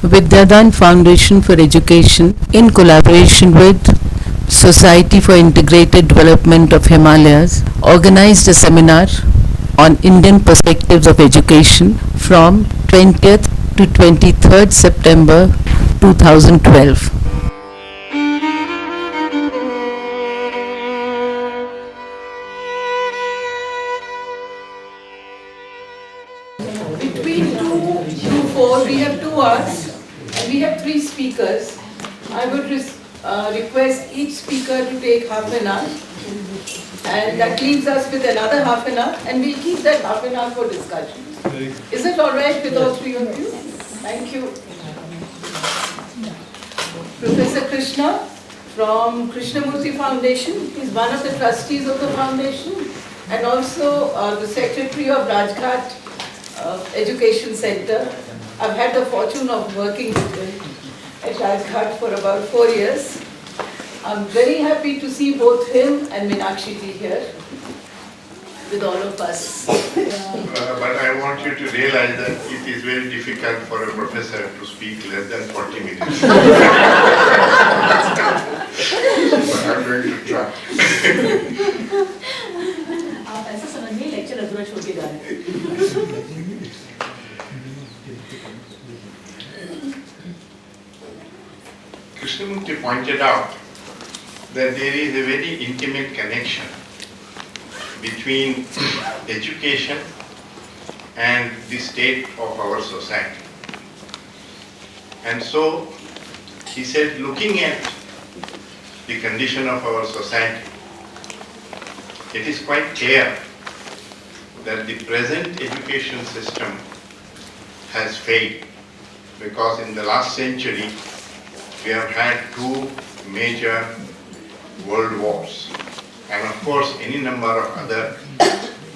Vidyadan Foundation for Education, in collaboration with Society for Integrated Development of Himalayas, organized a seminar on Indian perspectives of education from 20th to 23rd September 2012. Between 2 to 4, we have 2 hours and we have 3 speakers. I would request each speaker to take half an hour, and that leaves us with another half an hour, and we'll keep that half an hour for discussion. Is it all right with all 3 of you? Thank you. Professor Krishna from Krishnamurti Foundation. He's one of the trustees of the foundation and also the secretary of Rajghat Education Center. I've had the fortune of working with him at Rajghat for about 4 years. I'm very happy to see both him and Meenakshi ji here with all of us. But I want you to realize that it is very difficult for a professor to speak less than 40 minutes. But I'm going to try. आप ऐसा समझिए lecture अधूरा छोड़ के जा रहे हैं। Krishnamurti pointed out that there is a very intimate connection between education and the state of our society. And so he said, looking at the condition of our society, it is quite clear that the present education system has failed, because in the last century we have had 2 major world wars and of course any number of other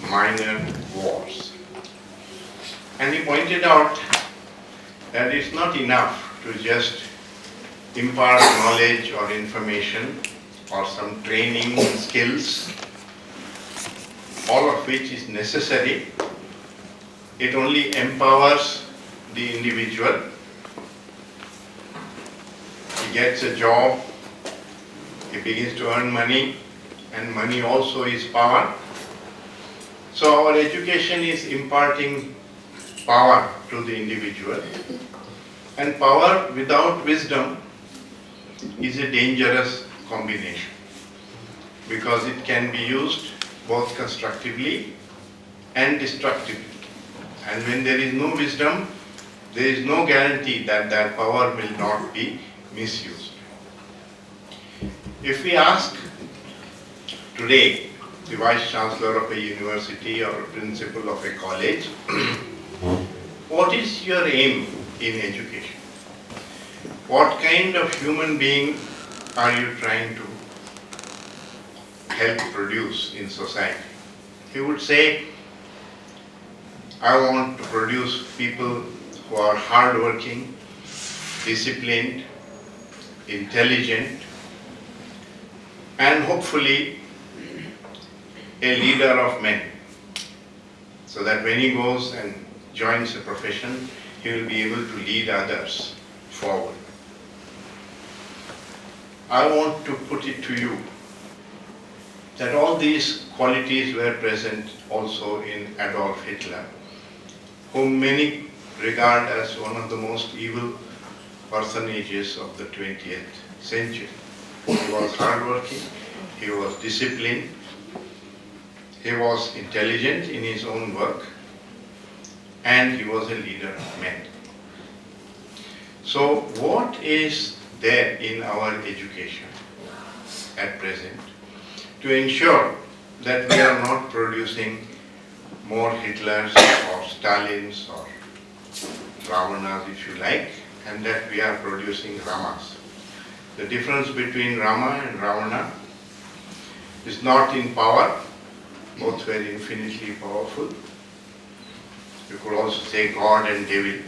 minor wars. And he pointed out that it's not enough to just impart knowledge or information or some training and skills, all of which is necessary. It only empowers the individual. He gets a job, he begins to earn money, and money also is power. So our education is imparting power to the individual, and power without wisdom is a dangerous combination, because it can be used both constructively and destructively. And when there is no wisdom, there is no guarantee that that power will not be misused. If we ask today the Vice Chancellor of a university or a principal of a college, what is your aim in education? What kind of human being are you trying to help produce in society? He would say, I want to produce people who are hardworking, disciplined, intelligent, and hopefully a leader of men, so that when he goes and joins a profession, he will be able to lead others forward. I want to put it to you that all these qualities were present also in Adolf Hitler, whom many regard as one of the most evil personages of the 20th century. He was hardworking, he was disciplined, he was intelligent in his own work, and he was a leader of men. So what is there in our education at present to ensure that we are not producing more Hitlers or Stalins or Ravanas, if you like, and that we are producing Ramas? The difference between Rama and Ravana is not in power. Both were infinitely powerful. You could also say God and devil.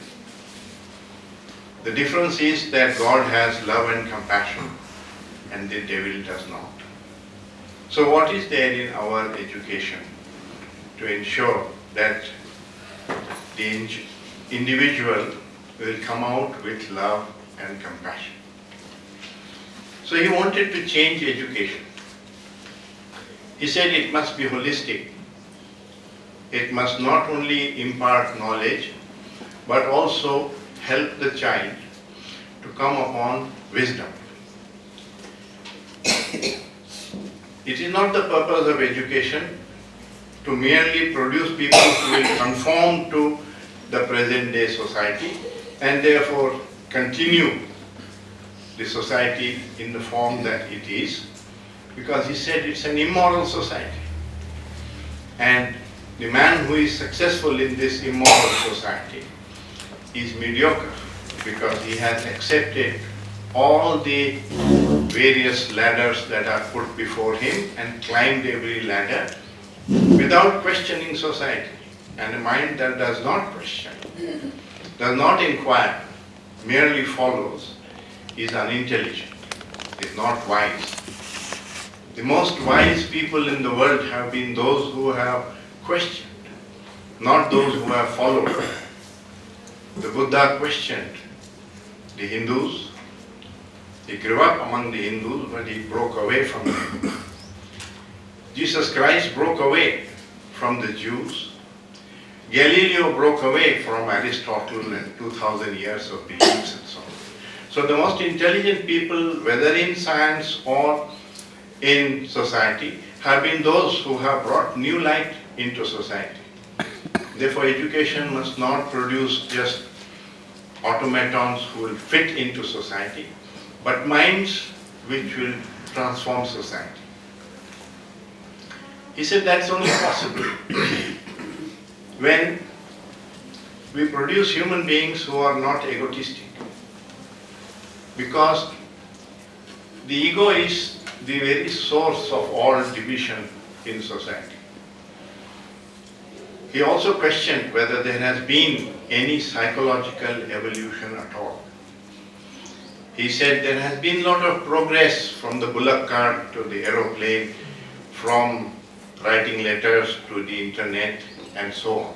The difference is that God has love and compassion and the devil does not. So what is there in our education to ensure that the individual will come out with love and compassion. So he wanted to change education. He said it must be holistic. It must not only impart knowledge, but also help the child to come upon wisdom. It is not the purpose of education to merely produce people who will conform to the present day society and therefore continue the society in the form that it is, because he said it's an immoral society. And the man who is successful in this immoral society is mediocre because he has accepted all the various ladders that are put before him and climbed every ladder without questioning society. And a mind that does not question, does not inquire, merely follows, is unintelligent, is not wise. The most wise people in the world have been those who have questioned, not those who have followed. The Buddha questioned the Hindus. He grew up among the Hindus, but he broke away from them. Jesus Christ broke away from the Jews. Galileo broke away from Aristotle and 2000 years of beliefs and so on. So the most intelligent people, whether in science or in society, have been those who have brought new light into society. Therefore, education must not produce just automatons who will fit into society, but minds which will transform society. He said that's only possible when we produce human beings who are not egotistic. Because the ego is the very source of all division in society. He also questioned whether there has been any psychological evolution at all. He said there has been a lot of progress from the bullock cart to the aeroplane, from writing letters to the internet and so on.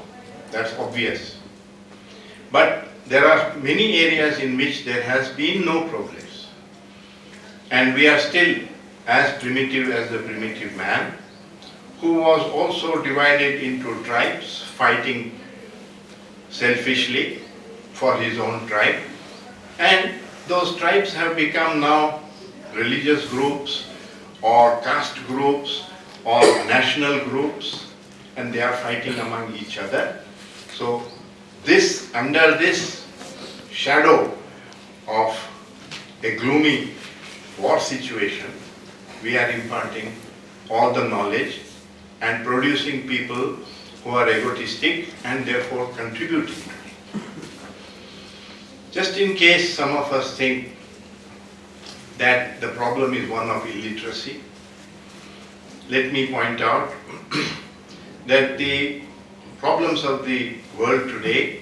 That's obvious. But there are many areas in which there has been no progress. And we are still as primitive as the primitive man, who was also divided into tribes, fighting selfishly for his own tribe. And those tribes have become now religious groups or caste groups or national groups, and they are fighting among each other. So under this shadow of a gloomy war situation, we are imparting all the knowledge and producing people who are egotistic and therefore contributing. Just in case some of us think that the problem is one of illiteracy, let me point out that the problems of the world today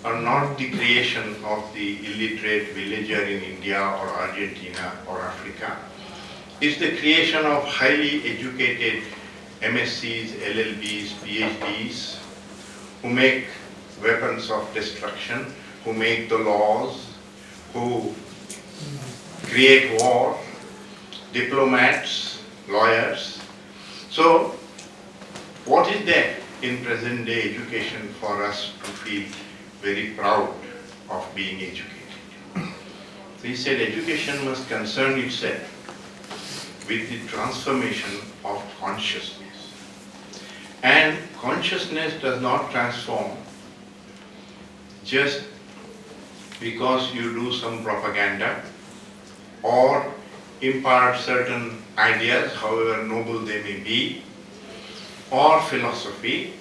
are not the creation of the illiterate villager in India or Argentina or Africa. It's the creation of highly educated MSCs, LLBs, PhDs, who make weapons of destruction, who make the laws, who create war, diplomats, lawyers. So, what is there in present day education for us to feel very proud of being educated? He said education must concern itself with the transformation of consciousness. And consciousness does not transform just because you do some propaganda or impart certain ideas, however noble they may be, or philosophy.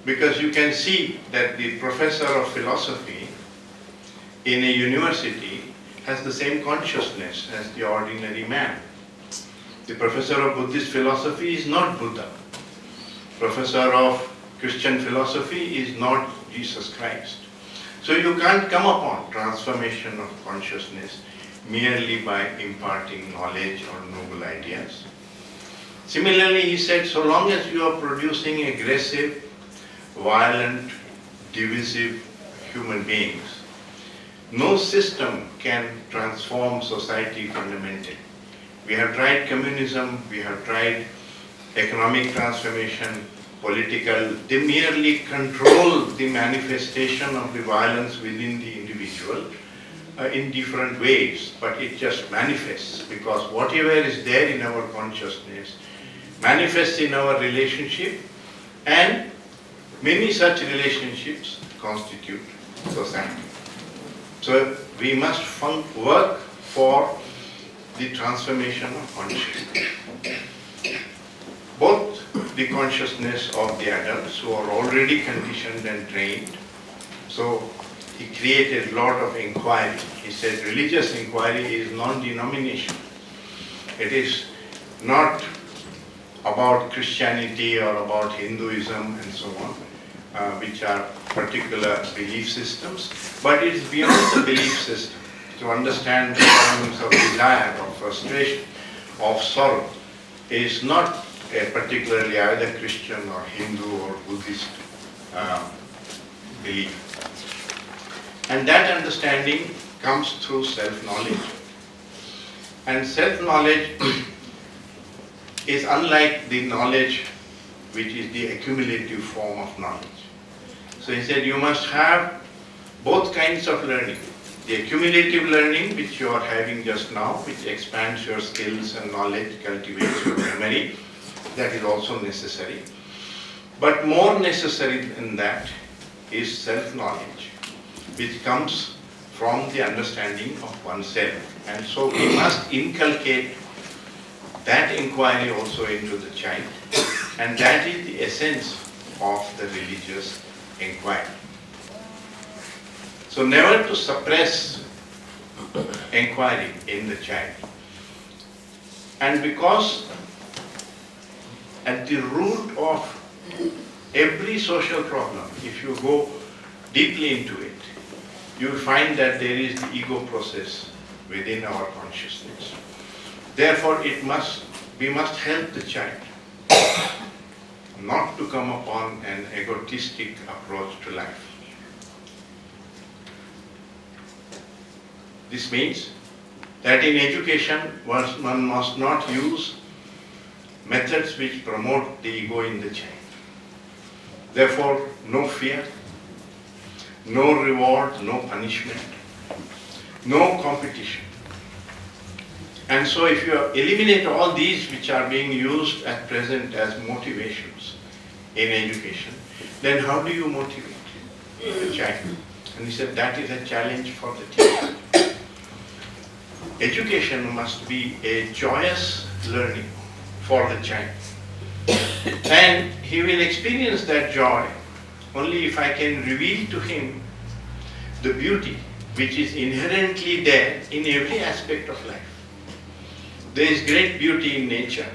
Because you can see that the professor of philosophy in a university has the same consciousness as the ordinary man. The professor of Buddhist philosophy is not Buddha. Professor of Christian philosophy is not Jesus Christ. So you can't come upon transformation of consciousness merely by imparting knowledge or noble ideas. Similarly, he said, so long as you are producing aggressive, violent, divisive human beings. No system can transform society fundamentally. We have tried communism, we have tried economic transformation, political. They merely control the manifestation of the violence within the individual in different ways, but it just manifests because whatever is there in our consciousness manifests in our relationship, and many such relationships constitute society. So we must work for the transformation of consciousness. Both the consciousness of the adults who are already conditioned and trained. So he created a lot of inquiry. He said religious inquiry is non-denominational. It is not about Christianity or about Hinduism and so on, which are particular belief systems, but it is beyond the belief system. To understand the problems of desire, of frustration, of sorrow is not a particularly either Christian or Hindu or Buddhist belief. And that understanding comes through self-knowledge. And self-knowledge is unlike the knowledge which is the accumulative form of knowledge. So he said you must have both kinds of learning. The accumulative learning which you are having just now, which expands your skills and knowledge, cultivates your memory, that is also necessary. But more necessary than that is self-knowledge, which comes from the understanding of oneself. And so we must inculcate that inquiry also into the child, and that is the essence of the religious inquiry. So never to suppress inquiry in the child. And because at the root of every social problem, if you go deeply into it, you will find that there is the ego process within our consciousness. Therefore, we must help the child not to come upon an egotistic approach to life. This means that in education, one must not use methods which promote the ego in the child. Therefore, no fear, no reward, no punishment, no competition. And so if you eliminate all these which are being used at present as motivations in education, then how do you motivate the child? And he said that is a challenge for the teacher. Education must be a joyous learning for the child. And he will experience that joy only if I can reveal to him the beauty which is inherently there in every aspect of life. There is great beauty in nature.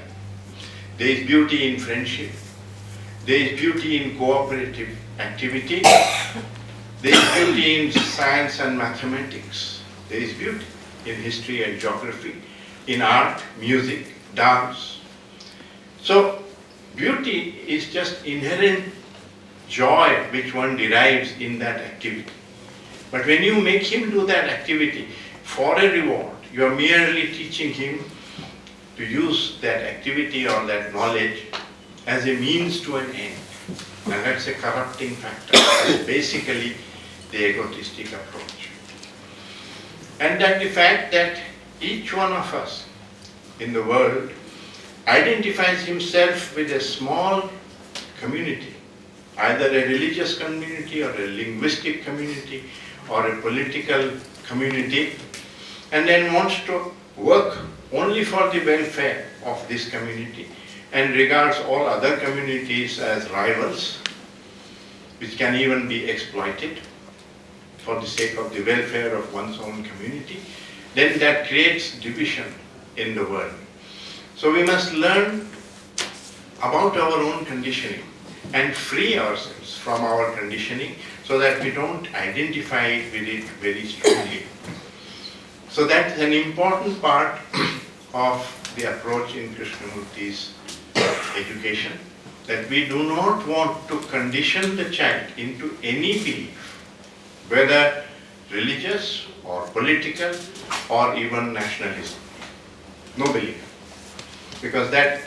There is beauty in friendship. There is beauty in cooperative activity. There is beauty in science and mathematics. There is beauty in history and geography, in art, music, dance. So beauty is just inherent joy which one derives in that activity. But when you make him do that activity for a reward, you are merely teaching him to use that activity or that knowledge as a means to an end. Now that's a corrupting factor. That's basically the egotistic approach. And that the fact that each one of us in the world identifies himself with a small community, either a religious community or a linguistic community or a political community, and then wants to work only for the welfare of this community and regards all other communities as rivals, which can even be exploited for the sake of the welfare of one's own community, then that creates division in the world. So we must learn about our own conditioning and free ourselves from our conditioning so that we don't identify with it very strongly. So that's an important part of the approach in Krishnamurti's education. that we do not want to condition the child into any belief, whether religious or political or even nationalism. No belief. Because that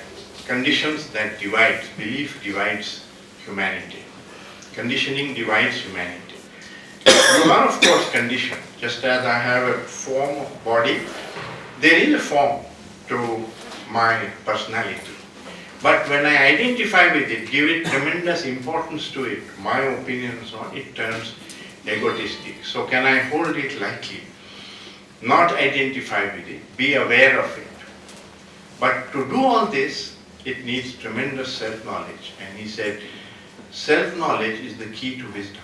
conditions, that divides, belief divides humanity. Conditioning divides humanity. You are of course conditioned, just as I have a form of body, there is a form to my personality. But when I identify with it, give it tremendous importance to it, my opinions on it turns egotistic. So can I hold it lightly? Not identify with it, be aware of it. But to do all this, it needs tremendous self-knowledge. And he said, self-knowledge is the key to wisdom.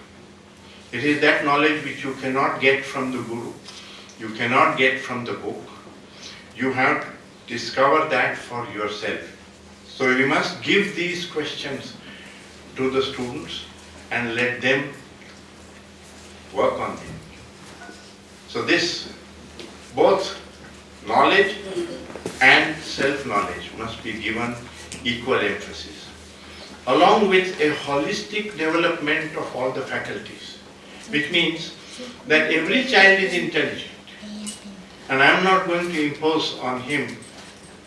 It is that knowledge which you cannot get from the guru, you cannot get from the book. You have to discover that for yourself. So we must give these questions to the students and let them work on them. So this, both knowledge and self-knowledge must be given equal emphasis, along with a holistic development of all the faculties, which means that every child is intelligent. And I am not going to impose on him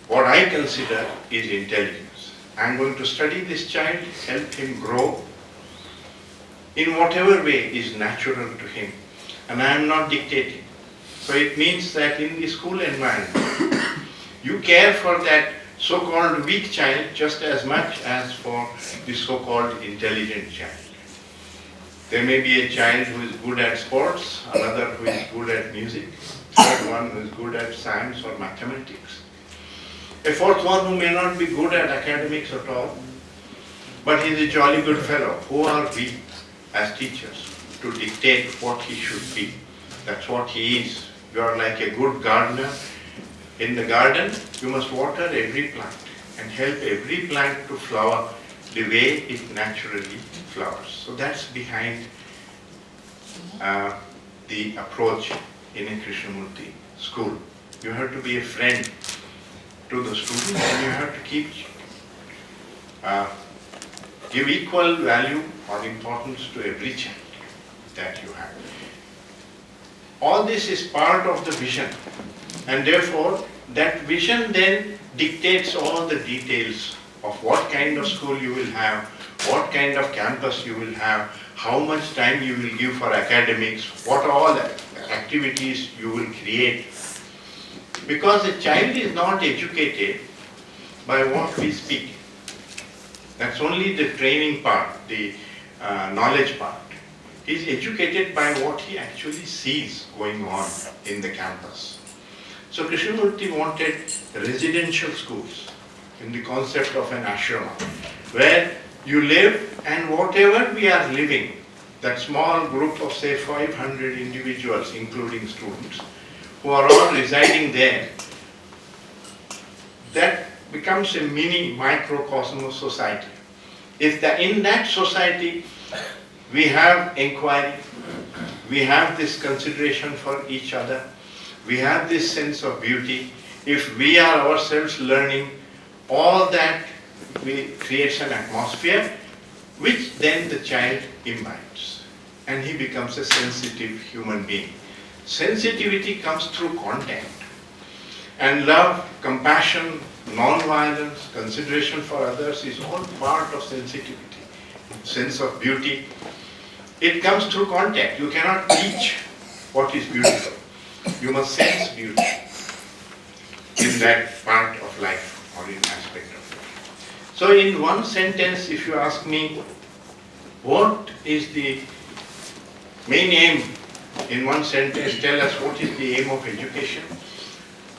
what I consider is intelligence. I am going to study this child, help him grow in whatever way is natural to him. And I am not dictating. So it means that in the school environment, you care for that so-called weak child just as much as for the so-called intelligent child. There may be a child who is good at sports, another who is good at music, third one who is good at science or mathematics, a fourth one who may not be good at academics at all, but he is a jolly good fellow. Who are we as teachers to dictate what he should be? That's what he is. You are like a good gardener. In the garden, you must water every plant and help every plant to flower the way it naturally flowers. So that's behind the approach in a Krishnamurti school. You have to be a friend to the students and you have to give equal value or importance to every child that you have. All this is part of the vision, and therefore that vision then dictates all the details of what kind of school you will have, what kind of campus you will have, how much time you will give for academics, what all activities you will create. Because a child is not educated by what we speak. That's only the training part, the knowledge part. He is educated by what he actually sees going on in the campus. So Krishnamurti wanted residential schools in the concept of an ashrama, where you live and whatever we are living, that small group of say 500 individuals, including students, who are all residing there, that becomes a mini microcosm of society. If in that society we have inquiry, we have this consideration for each other, we have this sense of beauty, if we are ourselves learning, all that creates an atmosphere which then the child imbibes and he becomes a sensitive human being. Sensitivity comes through contact, and love, compassion, non-violence, consideration for others is all part of sensitivity. Sense of beauty, it comes through contact. You cannot teach what is beautiful. You must sense beauty in that part of life or in aspect of life. So in one sentence, if you ask me, what is the main aim? In one sentence, tell us what is the aim of education?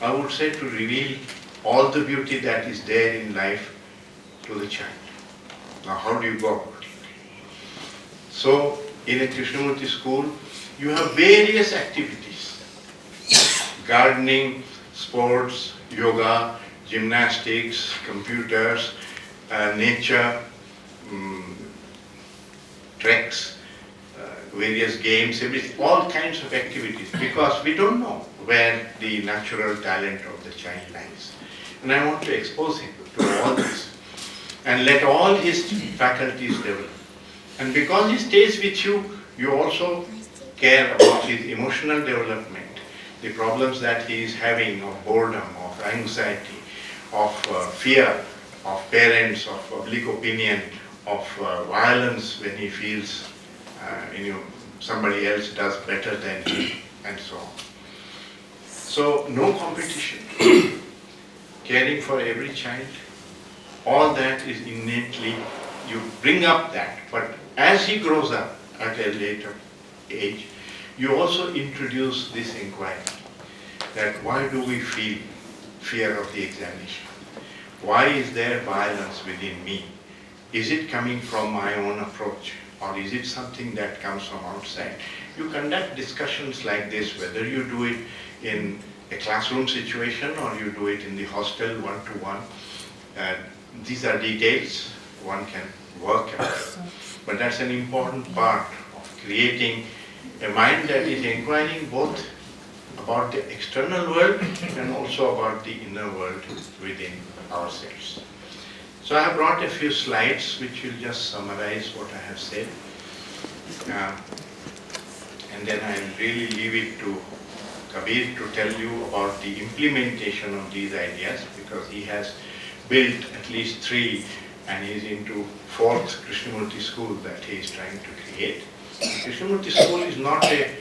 I would say to reveal all the beauty that is there in life to the child. Now how do you go about it? So in a Krishnamurti school, you have various activities. Gardening, sports, yoga, gymnastics, computers, nature, treks, various games, all kinds of activities, because we don't know where the natural talent of the child lies. And I want to expose him to all this. and let all his faculties develop. And because he stays with you, you also care about his emotional development, the problems that he is having of boredom, of anxiety, of fear, of parents, of public opinion, of violence when he feels somebody else does better than him, and so on. So no competition, caring for every child, all that is innately, you bring up that, but as he grows up at a later age, you also introduce this inquiry, that why do we feel fear of the examination? Why is there violence within me? Is it coming from my own approach, or is it something that comes from outside? You conduct discussions like this, whether you do it in a classroom situation or you do it in the hostel one-to-one. These are details one can work out. But that's an important part of creating a mind that is inquiring both about the external world and also about the inner world within ourselves. So I have brought a few slides which will just summarize what I have said. And then I'll really leave it to Kabir to tell you about the implementation of these ideas, because he has built at least 3 and he's into 4th Krishnamurti school that he is trying to create. Krishnamurti school is not a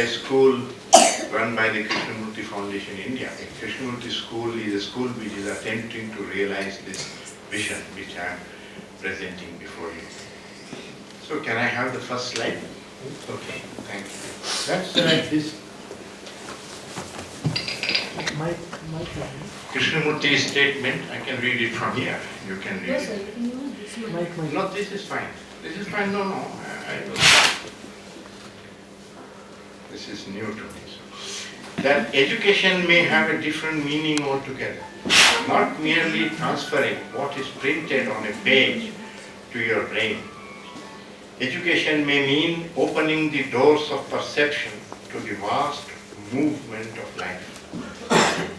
school run by the Krishnamurti Foundation India. A Krishnamurti school is a school which is attempting to realize this vision which I am presenting before you. So can I have the first slide? Okay, thank you. That's this Krishnamurti's statement. I can read it from here. You can read it. No, this is fine. This is fine. No, I don't. This is new to me. That education may have a different meaning altogether. Not merely transferring what is printed on a page to your brain. Education may mean opening the doors of perception to the vast movement of life.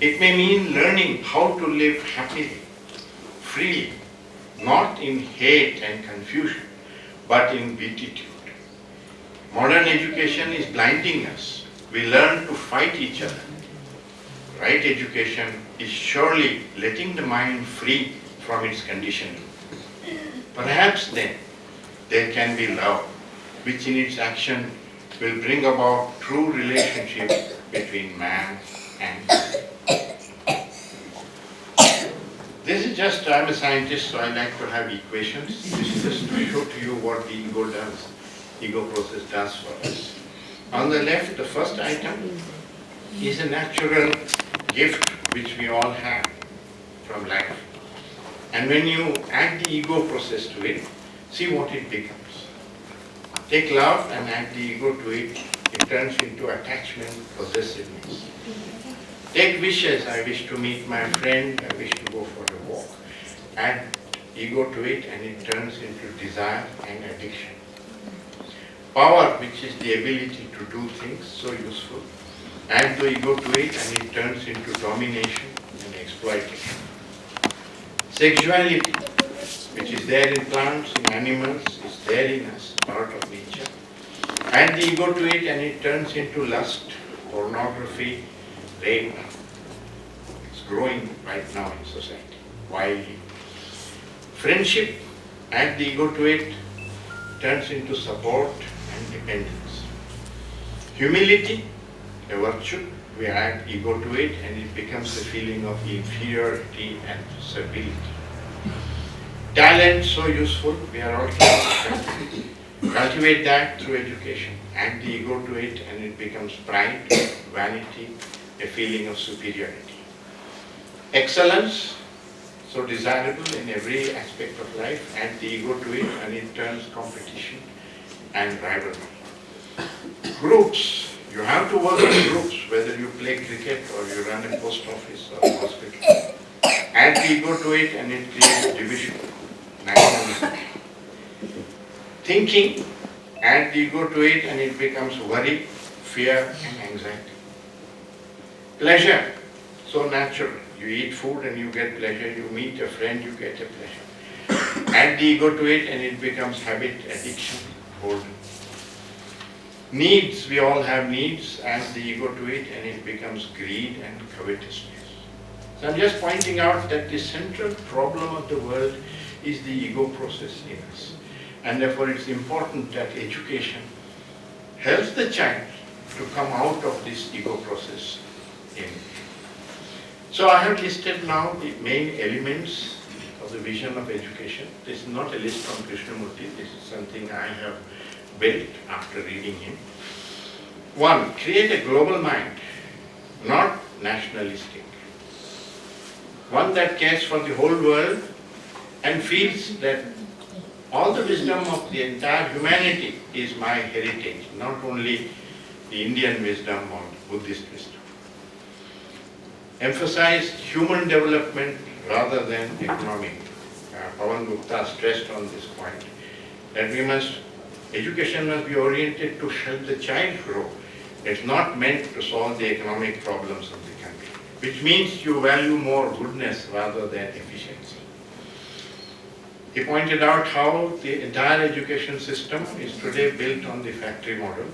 It may mean learning how to live happily, freely, not in hate and confusion, but in beatitude. Modern education is blinding us. We learn to fight each other. Right education is surely letting the mind free from its conditioning. Perhaps then there can be love, which in its action will bring about true relationship between man and man. This is just, I'm a scientist, so I like to have equations. This is just to show to you what the ego does, ego process does for us. On the left, the first item is a natural gift which we all have from life. And when you add the ego process to it, see what it becomes. Take love and add the ego to it, it turns into attachment, possessiveness. Take wishes, I wish to meet my friend, I wish to go for a walk. Add ego to it and it turns into desire and addiction. Power, which is the ability to do things, so useful. Add the ego to it and it turns into domination and exploitation. Sexuality, which is there in plants, in animals, is there in us, part of nature. Add the ego to it and it turns into lust, pornography, rape. It's growing right now in society, widely. Friendship, add the ego to it, turns into support and dependence. Humility, a virtue, we add ego to it and it becomes a feeling of inferiority and servility. Talent, so useful, we are all cultivate that through education. Add the ego to it and it becomes pride, vanity, a feeling of superiority. Excellence, so desirable in every aspect of life. Add the ego to it and it turns competition and rivalry. Groups, you have to work in groups, whether you play cricket or you run a post office or a hospital. Add the ego to it and it creates division, nationalism. Thinking, add the ego to it and it becomes worry, fear and anxiety. Pleasure, so natural. You eat food and you get pleasure. You meet a friend, you get a pleasure. Add the ego to it and it becomes habit, addiction, boredom. Needs, we all have needs, add the ego to it and it becomes greed and covetousness. So I'm just pointing out that the central problem of the world is the ego process in us. And therefore it's important that education helps the child to come out of this ego process in. So I have listed now the main elements of the vision of education. This is not a list from Krishnamurti, this is something I have built after reading him. One, create a global mind, not nationalistic. One that cares for the whole world and feels that all the wisdom of the entire humanity is my heritage, not only the Indian wisdom or Buddhist wisdom. Emphasize human development rather than economic. Pawan Gupta stressed on this point, that education must be oriented to help the child grow. It's not meant to solve the economic problems of the country, which means you value more goodness rather than efficiency. He pointed out how the entire education system is today built on the factory model,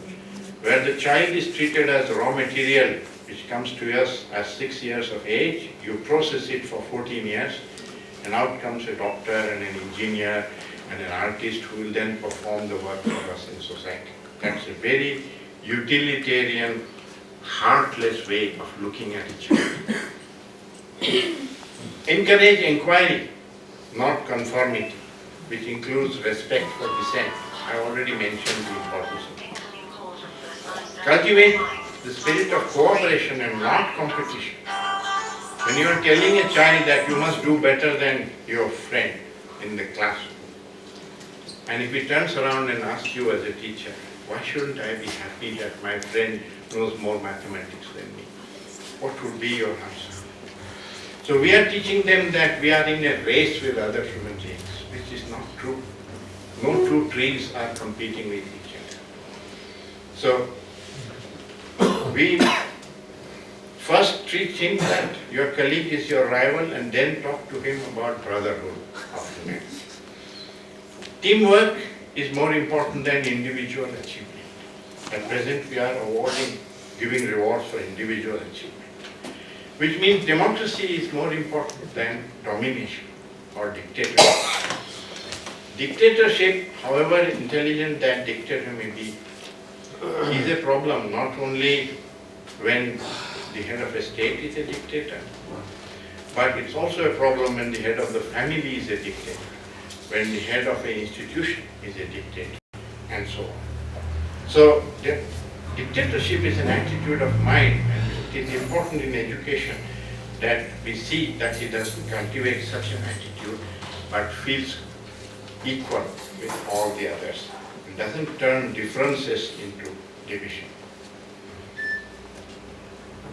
where the child is treated as raw material which comes to us at 6 years of age, you process it for 14 years, and out comes a doctor and an engineer and an artist who will then perform the work for us in society. That's a very utilitarian, heartless way of looking at a child. Encourage inquiry, not conformity, which includes respect for dissent. I already mentioned the importance of it. Cultivate the spirit of cooperation and not competition. When you are telling a child that you must do better than your friend in the classroom, and if he turns around and asks you as a teacher, why shouldn't I be happy that my friend knows more mathematics than me? What would be your answer? So we are teaching them that we are in a race with other human beings, which is not true. No two trees are competing with each other. So we first treat him that your colleague is your rival and then talk to him about brotherhood of humanity. Teamwork is more important than individual achievement. At present we are giving rewards for individual achievement, which means democracy is more important than domination or dictatorship. Dictatorship, however intelligent that dictator may be, is a problem not only when the head of a state is a dictator, but it's also a problem when the head of the family is a dictator, when the head of an institution is a dictator, and so on. So dictatorship is an attitude of mind, and it is important in education that we see that he doesn't cultivate such an attitude, but feels equal with all the others. It doesn't turn differences into division.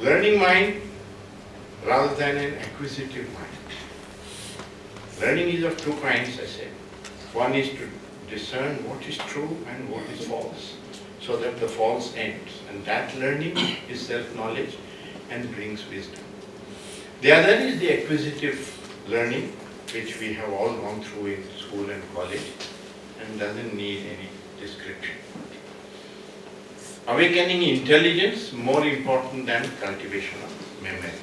Learning mind rather than an acquisitive mind. Learning is of two kinds, I said. One is to discern what is true and what is false, so that the false ends. And that learning is self-knowledge and brings wisdom. The other is the acquisitive learning, which we have all gone through in school and college, and doesn't need any description. Awakening intelligence more important than cultivation of memory.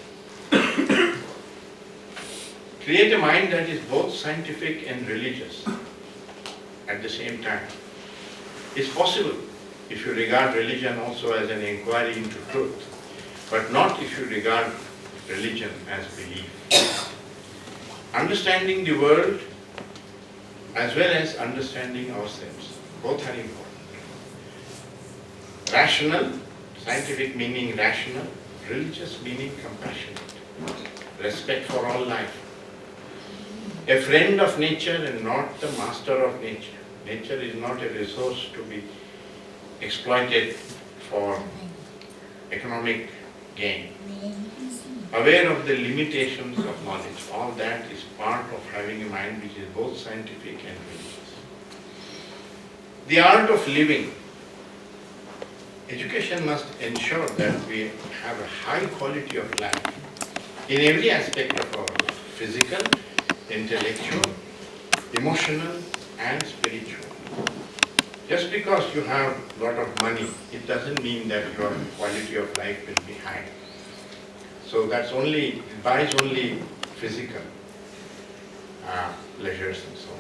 Create a mind that is both scientific and religious at the same time. It's possible if you regard religion also as an inquiry into truth, but not if you regard religion as belief. Understanding the world as well as understanding ourselves, both are important. Rational, scientific meaning rational, religious meaning compassionate, respect for all life. A friend of nature and not the master of nature. Nature is not a resource to be exploited for economic gain. Aware of the limitations of knowledge, all that is part of having a mind which is both scientific and religious. The art of living. Education must ensure that we have a high quality of life in every aspect of our life, physical, intellectual, emotional and spiritual. Just because you have a lot of money, it doesn't mean that your quality of life will be high. So that's only, it buys only physical pleasures and so on.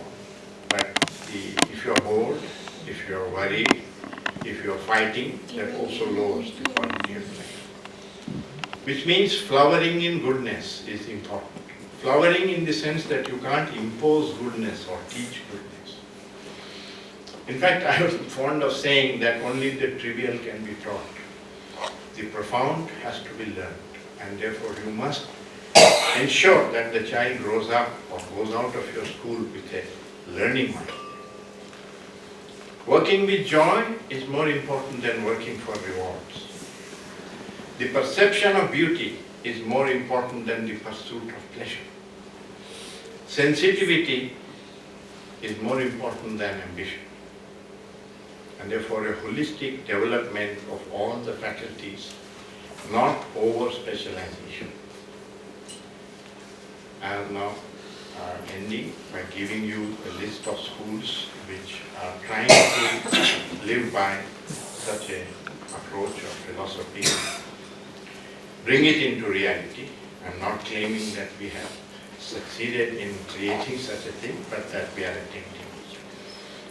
But if you're bored, if you're worried, if you're fighting, that also lowers the quality of life. Which means flowering in goodness is important. Flowering in the sense that you can't impose goodness or teach goodness. In fact, I was fond of saying that only the trivial can be taught. The profound has to be learned, and therefore you must ensure that the child grows up or goes out of your school with a learning mind. Working with joy is more important than working for rewards. The perception of beauty is more important than the pursuit of pleasure. Sensitivity is more important than ambition. And therefore a holistic development of all the faculties, not over-specialization. I am now ending by giving you a list of schools which are trying to live by such an approach or philosophy, bring it into reality. I'm not claiming that we have succeeded in creating such a thing, but that we are attempting.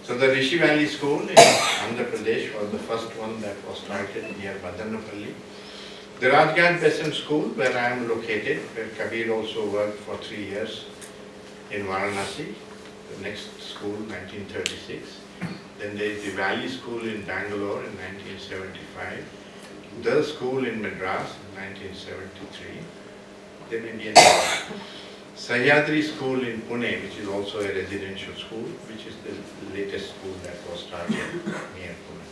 So the Rishi Valley School in Andhra Pradesh was the first one that was started near Madanapalli. The Rajghat Besant School, where I am located, where Kabir also worked for 3 years in Varanasi, the next school, 1936. Then there is the Valley School in Bangalore in 1975. The school in Madras in 1973. There may be another. Sahyadri School in Pune, which is also a residential school, which is the latest school that was started near Pune.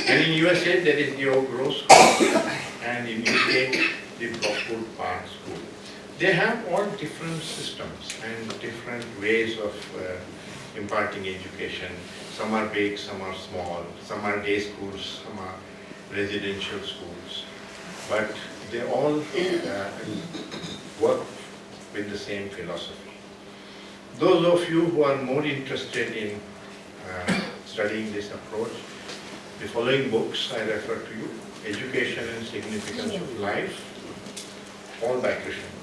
And in USA there is the Oak Grove School, and in UK the Brockwood Park School. They have all different systems and different ways of imparting education. Some are big, some are small, some are day schools, some are residential schools. But they all work with the same philosophy. Those of you who are more interested in studying this approach, the following books I refer to you: Education and Significance of Life, all by Krishnamurti.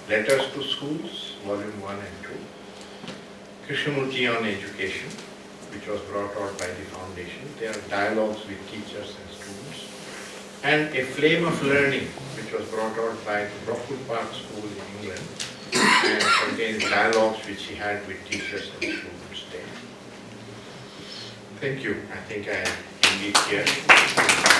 Letters to Schools, Volume 1 and 2. Krishnamurti on Education, which was brought out by the Foundation. There are dialogues with teachers and students. And A Flame of Learning, which was brought out by the Brockwood Park School in England, and contains dialogues which he had with teachers and students there. Thank you. I think I end it here.